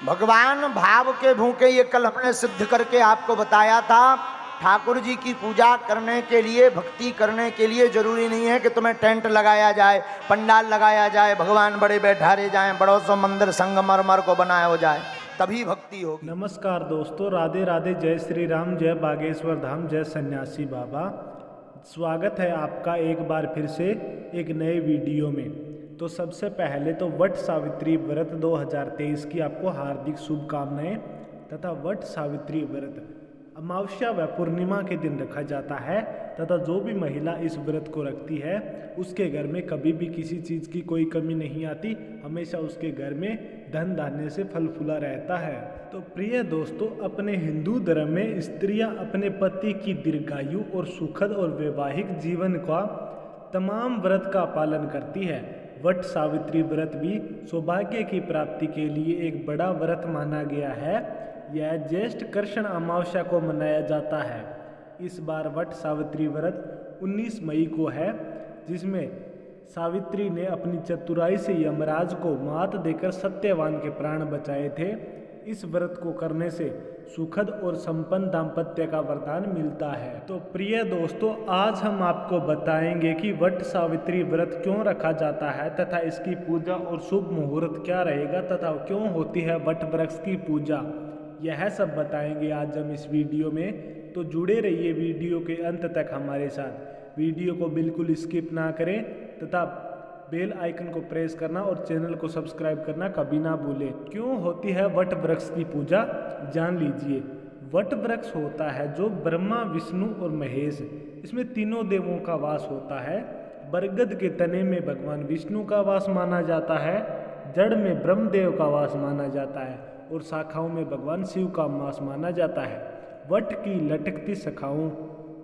भगवान भाव के भूखे, ये कल हमने सिद्ध करके आपको बताया था। ठाकुर जी की पूजा करने के लिए, भक्ति करने के लिए जरूरी नहीं है कि तुम्हें टेंट लगाया जाए, पंडाल लगाया जाए, भगवान बड़े बैठारे जाएं, बड़ों सो मंदिर संगमरमर को बनाया हो जाए, तभी भक्ति होगी। नमस्कार दोस्तों, राधे राधे, जय श्री राम, जय बागेश्वर धाम, जय सन्यासी बाबा। स्वागत है आपका एक बार फिर से एक नए वीडियो में। तो सबसे पहले तो वट सावित्री व्रत 2023 की आपको हार्दिक शुभकामनाएं। तथा वट सावित्री व्रत अमावस्या व पूर्णिमा के दिन रखा जाता है तथा जो भी महिला इस व्रत को रखती है उसके घर में कभी भी किसी चीज़ की कोई कमी नहीं आती, हमेशा उसके घर में धन धान्य से फल फूला रहता है। तो प्रिय दोस्तों, अपने हिंदू धर्म में स्त्रियां अपने पति की दीर्घायु और सुखद और वैवाहिक जीवन का तमाम व्रत का पालन करती है। वट सावित्री व्रत भी सौभाग्य की प्राप्ति के लिए एक बड़ा व्रत माना गया है। यह ज्येष्ठ कृष्ण अमावस्या को मनाया जाता है। इस बार वट सावित्री व्रत 19 मई को है, जिसमें सावित्री ने अपनी चतुराई से यमराज को मात देकर सत्यवान के प्राण बचाए थे। इस व्रत को करने से सुखद और संपन्न दाम्पत्य का वरदान मिलता है। तो प्रिय दोस्तों, आज हम आपको बताएंगे कि वट सावित्री व्रत क्यों रखा जाता है तथा इसकी पूजा और शुभ मुहूर्त क्या रहेगा तथा क्यों होती है वट वृक्ष की पूजा, यह सब बताएंगे आज हम इस वीडियो में। तो जुड़े रहिए वीडियो के अंत तक हमारे साथ। वीडियो को बिल्कुल स्किप ना करें तथा बेल आइकन को प्रेस करना और चैनल को सब्सक्राइब करना कभी ना भूलें। क्यों होती है वट वृक्ष की पूजा, जान लीजिए। वट वृक्ष होता है जो ब्रह्मा, विष्णु और महेश, इसमें तीनों देवों का वास होता है। बरगद के तने में भगवान विष्णु का वास माना जाता है, जड़ में ब्रह्मदेव का वास माना जाता है और शाखाओं में भगवान शिव का वास माना जाता है। वट की लटकती शाखाओं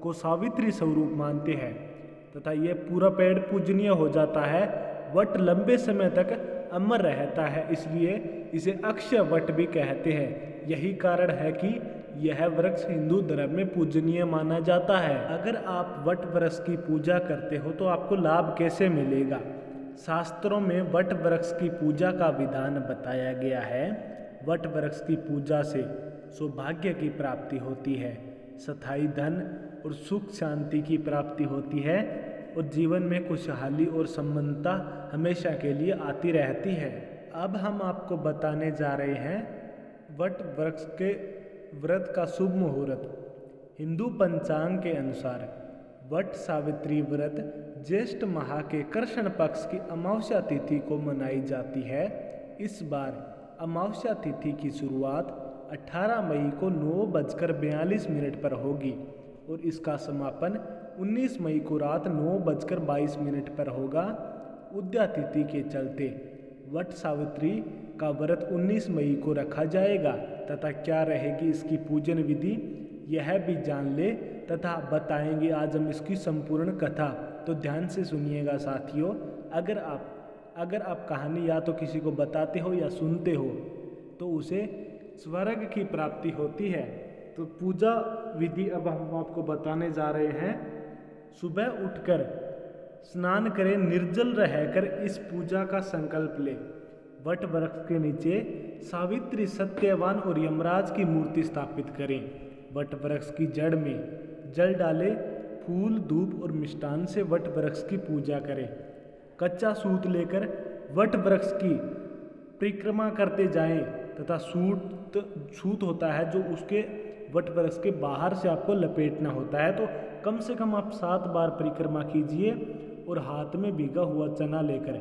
को सावित्री स्वरूप मानते हैं तथा यह पूरा पेड़ पूजनीय हो जाता है। वट लंबे समय तक अमर रहता है, इसलिए इसे अक्षय वट भी कहते हैं। यही कारण है कि यह वृक्ष हिंदू धर्म में पूजनीय माना जाता है। अगर आप वट वृक्ष की पूजा करते हो तो आपको लाभ कैसे मिलेगा? शास्त्रों में वट वृक्ष की पूजा का विधान बताया गया है। वट वृक्ष की पूजा से सौभाग्य की प्राप्ति होती है, स्थायी धन और सुख शांति की प्राप्ति होती है और जीवन में खुशहाली और संपन्नता हमेशा के लिए आती रहती है। अब हम आपको बताने जा रहे हैं वट वृक्ष के व्रत का शुभ मुहूर्त। हिंदू पंचांग के अनुसार वट सावित्री व्रत ज्येष्ठ माह के कृष्ण पक्ष की अमावस्या तिथि को मनाई जाती है। इस बार अमावस्या तिथि की शुरुआत 18 मई को 9:42 पर होगी और इसका समापन 19 मई को रात 9:22 पर होगा। उद्या तिथि के चलते वट सावित्री का व्रत 19 मई को रखा जाएगा तथा क्या रहेगी इसकी पूजन विधि, यह भी जान ले तथा बताएंगे आज हम इसकी संपूर्ण कथा। तो ध्यान से सुनिएगा साथियों। अगर आप कहानी या तो किसी को बताते हो या सुनते हो तो उसे स्वर्ग की प्राप्ति होती है। तो पूजा विधि अब हम आपको बताने जा रहे हैं। सुबह उठकर स्नान करें, निर्जल रहकर इस पूजा का संकल्प ले। वट वृक्ष के नीचे सावित्री, सत्यवान और यमराज की मूर्ति स्थापित करें। वट वृक्ष की जड़ में जल डालें, फूल, धूप और मिष्टान से वट वृक्ष की पूजा करें। कच्चा सूत लेकर वट वृक्ष की परिक्रमा करते जाएं तथा सूत होता है जो उसके वट वृक्ष के बाहर से आपको लपेटना होता है। तो कम से कम आप 7 बार परिक्रमा कीजिए और हाथ में भीगा हुआ चना लेकर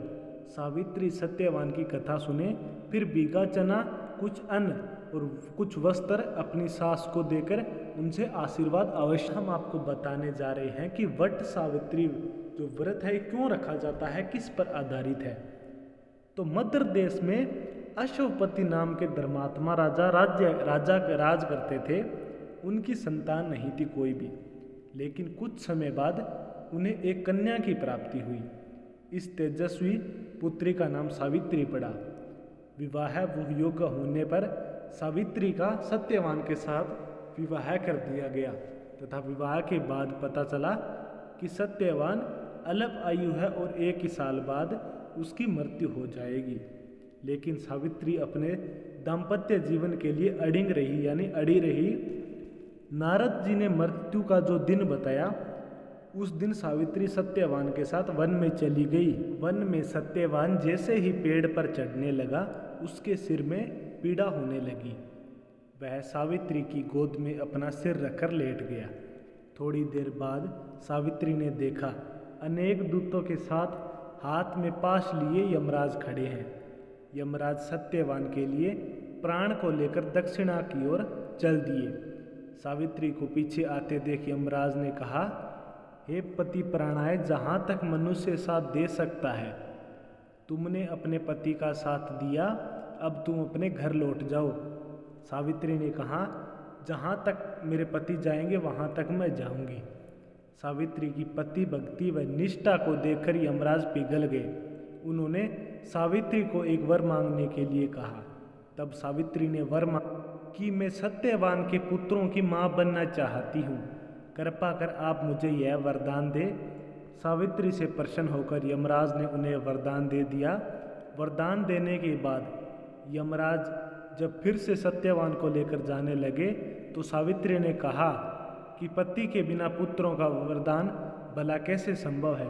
सावित्री, सत्यवान की कथा सुने। फिर भीगा चना, कुछ अन्न और कुछ वस्त्र अपनी सास को देकर उनसे आशीर्वाद अवश्य। हम आपको बताने जा रहे हैं कि वट सावित्री जो व्रत है क्यों रखा जाता है, किस पर आधारित है। तो मध्य देश में अश्वपति नाम के धर्मात्मा राजा राज करते थे। उनकी संतान नहीं थी कोई भी, लेकिन कुछ समय बाद उन्हें एक कन्या की प्राप्ति हुई। इस तेजस्वी पुत्री का नाम सावित्री पड़ा। विवाह योग्य होने पर सावित्री का सत्यवान के साथ विवाह कर दिया गया तथा विवाह के बाद पता चला कि सत्यवान अल्प आयु है और 1 ही साल बाद उसकी मृत्यु हो जाएगी। लेकिन सावित्री अपने दाम्पत्य जीवन के लिए अड़िग रही, यानी अड़ी रही। नारद जी ने मृत्यु का जो दिन बताया, उस दिन सावित्री सत्यवान के साथ वन में चली गई। वन में सत्यवान जैसे ही पेड़ पर चढ़ने लगा, उसके सिर में पीड़ा होने लगी। वह सावित्री की गोद में अपना सिर रखकर लेट गया। थोड़ी देर बाद सावित्री ने देखा, अनेक दूतों के साथ हाथ में पाश लिए यमराज खड़े हैं। यमराज सत्यवान के लिए प्राण को लेकर दक्षिणा की ओर चल दिए। सावित्री को पीछे आते देख यमराज ने कहा, हे पति प्राणाय, जहाँ तक मनुष्य साथ दे सकता है तुमने अपने पति का साथ दिया, अब तुम अपने घर लौट जाओ। सावित्री ने कहा, जहाँ तक मेरे पति जाएंगे वहाँ तक मैं जाऊंगी। सावित्री की पति भक्ति व निष्ठा को देखकर यमराज पिघल गए। उन्होंने सावित्री को एक वर मांगने के लिए कहा। तब सावित्री ने वर मांगा कि मैं सत्यवान के पुत्रों की माँ बनना चाहती हूँ, कृपा कर आप मुझे यह वरदान दे। सावित्री से प्रसन्न होकर यमराज ने उन्हें वरदान दे दिया। वरदान देने के बाद यमराज जब फिर से सत्यवान को लेकर जाने लगे तो सावित्री ने कहा कि पति के बिना पुत्रों का वरदान भला कैसे संभव है।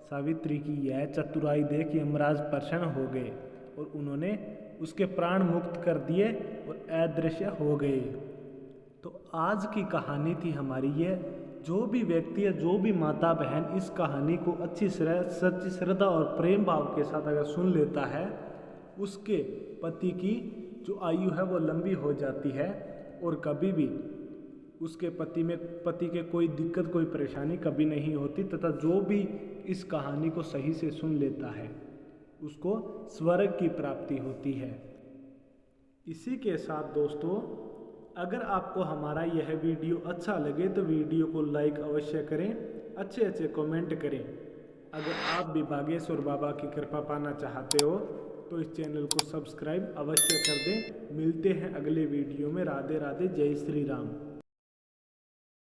सावित्री की यह चतुराई देख यमराज प्रसन्न हो गए और उन्होंने उसके प्राण मुक्त कर दिए और अदृश्य हो गए। तो आज की कहानी थी हमारी ये। जो भी व्यक्ति है, जो भी माता बहन इस कहानी को अच्छी सच्ची श्रद्धा और प्रेम भाव के साथ अगर सुन लेता है, उसके पति की जो आयु है वो लंबी हो जाती है और कभी भी उसके पति के कोई दिक्कत, कोई परेशानी कभी नहीं होती, तथा जो भी इस कहानी को सही से सुन लेता है उसको स्वर्ग की प्राप्ति होती है। इसी के साथ दोस्तों, अगर आपको हमारा यह वीडियो अच्छा लगे तो वीडियो को लाइक अवश्य करें, अच्छे अच्छे कमेंट करें। अगर आप भी बागेश्वर बाबा की कृपा पाना चाहते हो तो इस चैनल को सब्सक्राइब अवश्य कर दें। मिलते हैं अगले वीडियो में। राधे राधे, जय श्री राम।